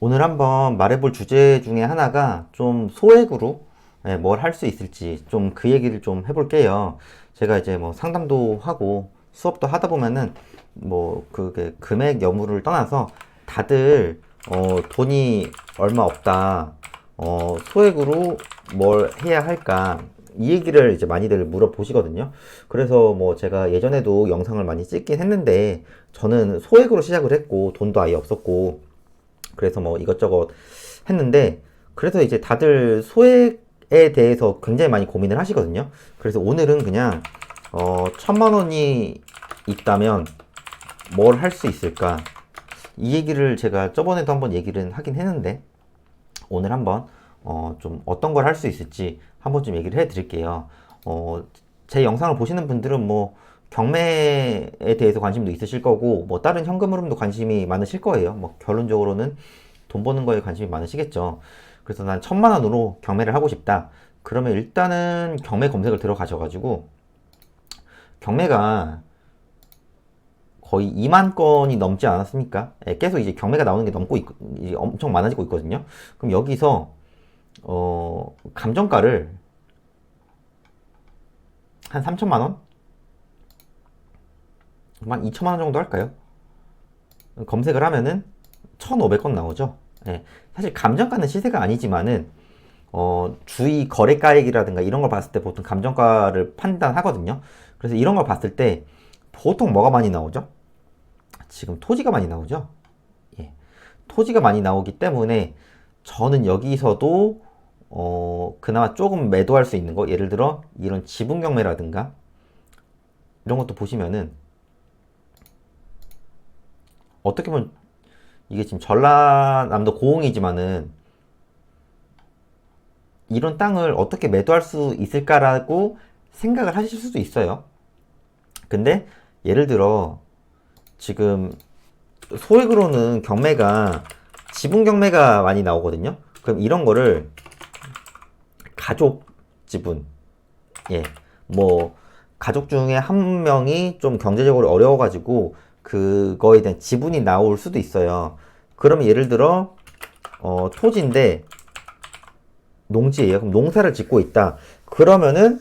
오늘 한번 말해볼 주제 중에 하나가 좀 소액으로 뭘 할 수 있을지 좀 그 얘기를 좀 해볼게요. 제가 이제 뭐 상담도 하고 수업도 하다 보면은 뭐 그게 금액 여부를 떠나서 다들 돈이 얼마 없다, 소액으로 뭘 해야 할까, 이 얘기를 이제 많이들 물어보시거든요. 그래서 뭐 제가 예전에도 영상을 많이 찍긴 했는데, 저는 소액으로 시작을 했고 돈도 아예 없었고 그래서 뭐 이것저것 했는데, 그래서 이제 다들 소액에 대해서 굉장히 많이 고민을 하시거든요. 그래서 오늘은 그냥 1,000만 원이 있다면 뭘 할 수 있을까, 이 얘기를 제가 저번에도 한번 얘기를 하긴 했는데, 오늘 한번 좀 어떤 걸 할 수 있을지 한번 좀 얘기를 해 드릴게요. 제 영상을 보시는 분들은 뭐 경매에 대해서 관심도 있으실 거고, 뭐 다른 현금 흐름도 관심이 많으실 거예요. 뭐 결론적으로는 돈 버는 거에 관심이 많으시겠죠. 그래서 난 1,000만 원으로 경매를 하고 싶다. 그러면 일단은 경매 검색을 들어가셔가지고, 경매가 거의 2만 건이 넘지 않았습니까? 예, 계속 이제 경매가 나오는 게 이제 엄청 많아지고 있거든요. 그럼 여기서 감정가를 한 3천만 원? 한 2천만 원 정도 할까요? 검색을 하면은 1,500건 나오죠. 예, 사실 감정가는 시세가 아니지만은 주위 거래가액이라든가 이런 걸 봤을 때 보통 감정가를 판단하거든요. 그래서 이런 걸 봤을 때 보통 뭐가 많이 나오죠? 지금 토지가 많이 나오죠. 예. 토지가 많이 나오기 때문에 저는 여기서도 그나마 조금 매도할 수 있는 거, 예를 들어 이런 지분 경매라든가 이런 것도 보시면은, 어떻게 보면 이게 지금 전라남도 고흥이지만은 이런 땅을 어떻게 매도할 수 있을까라고 생각을 하실 수도 있어요. 근데 예를 들어 지금 소액으로는 경매가 지분 경매가 많이 나오거든요. 그럼 이런 거를 가족 지분, 예, 뭐 가족 중에 한 명이 좀 경제적으로 어려워가지고 그거에 대한 지분이 나올 수도 있어요. 그러면 예를 들어 토지인데 농지예요. 그럼 농사를 짓고 있다. 그러면은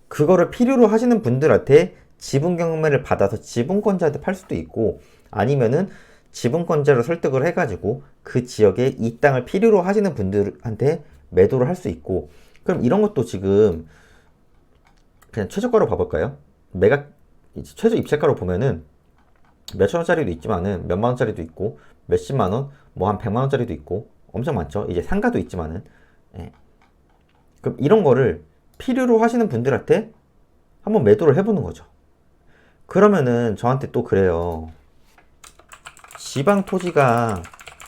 그거를 필요로 하시는 분들한테 지분 경매를 받아서 지분권자한테 팔 수도 있고, 아니면은 지분권자를 설득을 해가지고 그 지역에 이 땅을 필요로 하시는 분들한테 매도를 할 수 있고. 그럼 이런 것도 지금 그냥 최저가로 봐볼까요? 매각 최저 입찰가로 보면은 몇천 원짜리도 있지만은 몇만 원짜리도 있고, 몇십만 원, 뭐 한 100만 원짜리도 있고 엄청 많죠. 이제 상가도 있지만은. 예. 그럼 이런 거를 필요로 하시는 분들한테 한번 매도를 해보는 거죠. 그러면은 저한테 또 그래요. 지방 토지가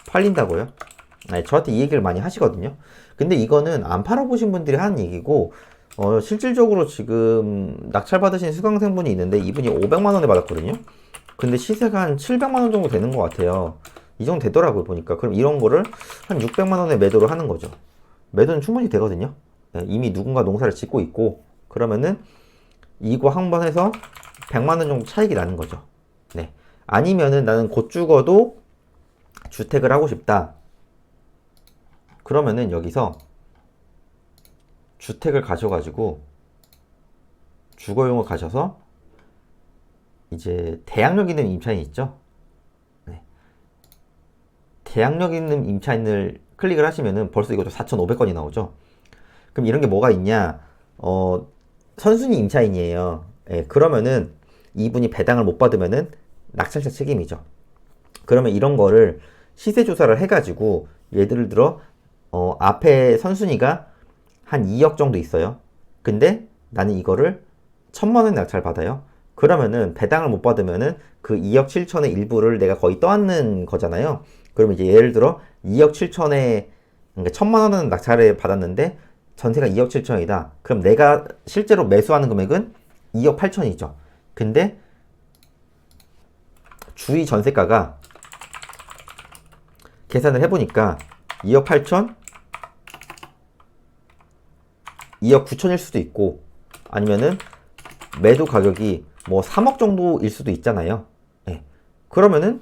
팔린다고요? 네, 저한테 이 얘기를 많이 하시거든요. 근데 이거는 안 팔아보신 분들이 하는 얘기고, 실질적으로 지금 낙찰받으신 수강생분이 있는데 이분이 500만 원에 받았거든요. 근데 시세가 한 700만 원 정도 되는 것 같아요. 이 정도 되더라고요, 보니까. 그럼 이런 거를 한 600만 원에 매도를 하는 거죠. 매도는 충분히 되거든요. 네, 이미 누군가 농사를 짓고 있고, 그러면은 이거 한 번 해서 100만 원 정도 차익이 나는 거죠. 네. 아니면은 나는 곧 죽어도 주택을 하고 싶다. 그러면은 여기서 주택을 가셔가지고 주거용을 가셔서 이제 대항력 있는 임차인 있죠? 네. 대항력 있는 임차인을 클릭을 하시면은 벌써 이것도 4,500건이 나오죠? 그럼 이런 게 뭐가 있냐? 선순위 임차인이에요. 예, 그러면은 이분이 배당을 못 받으면은 낙찰자 책임이죠. 그러면 이런 거를 시세 조사를 해가지고, 예를 들어 앞에 선순위가 한 2억 정도 있어요. 근데 나는 이거를 1,000만 원 낙찰 받아요. 그러면은 배당을 못 받으면은 그 2억 7천의 일부를 내가 거의 떠안는 거잖아요. 그러면 이제 예를 들어 2억 7천에, 그러니까 1,000만 원은 낙찰을 받았는데 전세가 2억 7천이다. 그럼 내가 실제로 매수하는 금액은 2억 8천이죠. 근데 주위 전세가가 계산을 해보니까 2억 8천, 2억 9천일 수도 있고, 아니면은 매도 가격이 뭐 3억 정도일 수도 있잖아요. 예. 그러면은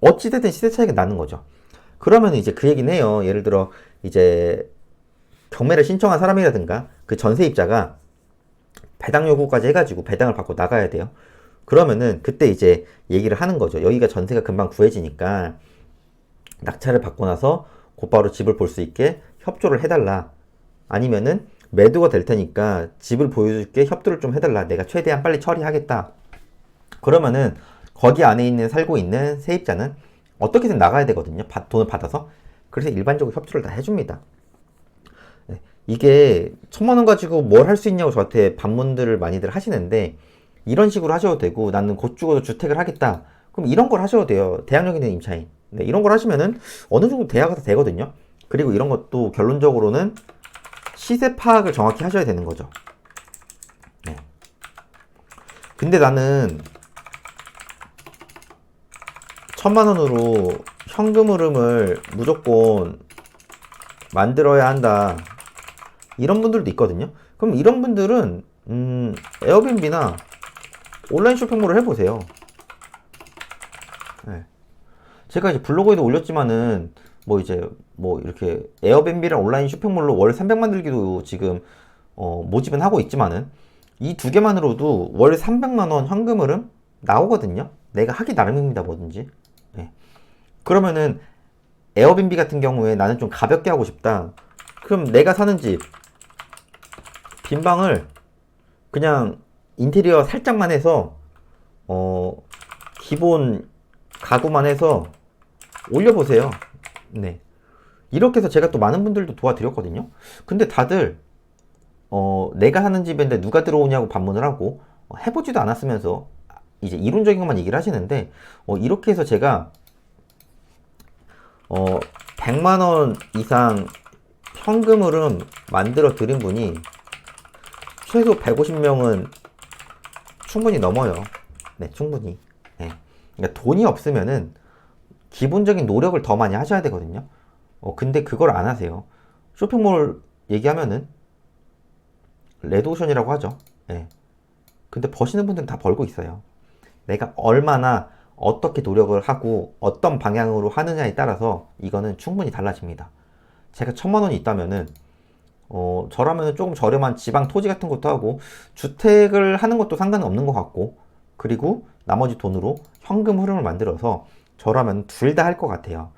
어찌됐든 시세 차이가 나는 거죠. 그러면 이제 그 얘기는 해요. 예를 들어 이제 경매를 신청한 사람이라든가 그 전세입자가 배당 요구까지 해가지고 배당을 받고 나가야 돼요. 그러면은 그때 이제 얘기를 하는 거죠. 여기가 전세가 금방 구해지니까 낙찰을 받고 나서 곧바로 집을 볼 수 있게 협조를 해달라. 아니면은 매도가 될 테니까 집을 보여줄게 협조를 좀 해달라. 내가 최대한 빨리 처리하겠다. 그러면은 거기 안에 있는 살고 있는 세입자는 어떻게든 나가야 되거든요. 돈을 받아서. 그래서 일반적으로 협조를 다 해줍니다. 네. 이게 1,000만 원 가지고 뭘 할 수 있냐고 저한테 반문들을 많이들 하시는데 이런 식으로 하셔도 되고 나는 곧 죽어도 주택을 하겠다. 그럼 이런 걸 하셔도 돼요. 대항력 있는 임차인. 네, 이런 걸 하시면은 어느 정도 대화가 다 되거든요. 그리고 이런 것도 결론적으로는 시세 파악을 정확히 하셔야 되는 거죠. 네. 근데 나는 1,000만 원으로 현금 흐름을 무조건 만들어야 한다. 이런 분들도 있거든요. 그럼 이런 분들은 에어비앤비나 온라인 쇼핑몰을 해보세요. 네. 제가 이제 블로그에도 올렸지만은 뭐 이제 뭐 이렇게 에어비앤비랑 온라인 쇼핑몰로 월 300만 들기도 지금 모집은 하고 있지만은 이 두 개만으로도 월 300만 원 현금 흐름 나오거든요. 내가 하기 나름입니다, 뭐든지. 네. 그러면은 에어비앤비 같은 경우에 나는 좀 가볍게 하고 싶다. 그럼 내가 사는 집 빈방을 그냥 인테리어 살짝만 해서 기본 가구만 해서 올려보세요. 네. 이렇게 해서 제가 또 많은 분들도 도와드렸거든요. 근데 다들 내가 사는 집인데 누가 들어오냐고 반문을 하고 해보지도 않았으면서 이제 이론적인 것만 얘기를 하시는데 이렇게 해서 제가 100만 원 이상 현금 흐름 만들어 드린 분이 최소 150명은 충분히 넘어요. 네, 충분히. 네. 그러니까 돈이 없으면은 기본적인 노력을 더 많이 하셔야 되거든요. 근데 그걸 안 하세요. 쇼핑몰 얘기하면은 레드오션이라고 하죠. 네. 근데 버시는 분들은 다 벌고 있어요. 내가 얼마나 어떻게 노력을 하고 어떤 방향으로 하느냐에 따라서 이거는 충분히 달라집니다. 제가 1,000만 원이 있다면은 저라면은 조금 저렴한 지방 토지 같은 것도 하고 주택을 하는 것도 상관은 없는 것 같고 그리고 나머지 돈으로 현금 흐름을 만들어서 저라면 둘 다 할 것 같아요.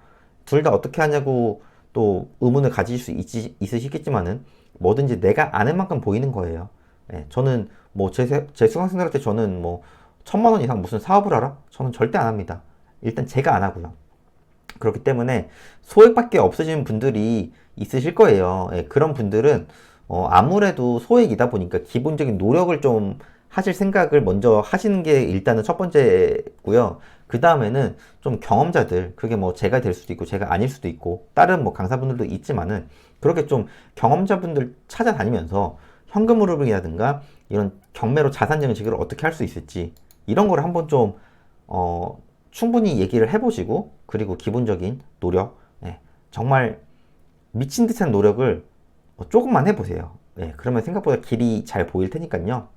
둘 다 어떻게 하냐고 또 의문을 가질 수 있으시겠지만은 뭐든지 내가 아는 만큼 보이는 거예요. 예, 저는 뭐 제 수강생들한테 저는 뭐 1,000만 원 이상 무슨 사업을 알아? 저는 절대 안 합니다. 일단 제가 안 하고요. 그렇기 때문에 소액밖에 없으신 분들이 있으실 거예요. 예, 그런 분들은 아무래도 소액이다 보니까 기본적인 노력을 좀 하실 생각을 먼저 하시는 게 일단은 첫 번째고요. 그 다음에는 좀 경험자들, 그게 뭐 제가 될 수도 있고 제가 아닐 수도 있고 다른 뭐 강사분들도 있지만은 그렇게 좀 경험자분들 찾아다니면서 현금 흐름이라든가 이런 경매로 자산 증식을 어떻게 할 수 있을지 이런 거를 한번 좀 충분히 얘기를 해보시고 그리고 기본적인 노력, 예, 정말 미친 듯한 노력을 조금만 해보세요. 예, 그러면 생각보다 길이 잘 보일 테니까요.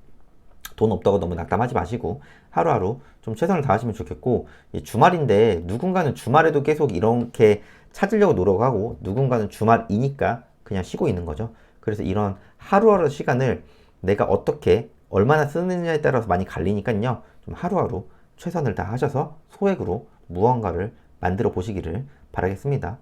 돈 없다고 너무 낙담하지 마시고 하루하루 좀 최선을 다하시면 좋겠고 주말인데 누군가는 주말에도 계속 이렇게 찾으려고 노력하고 누군가는 주말이니까 그냥 쉬고 있는 거죠. 그래서 이런 하루하루 시간을 내가 어떻게 얼마나 쓰느냐에 따라서 많이 갈리니까요. 좀 하루하루 최선을 다하셔서 소액으로 무언가를 만들어 보시기를 바라겠습니다.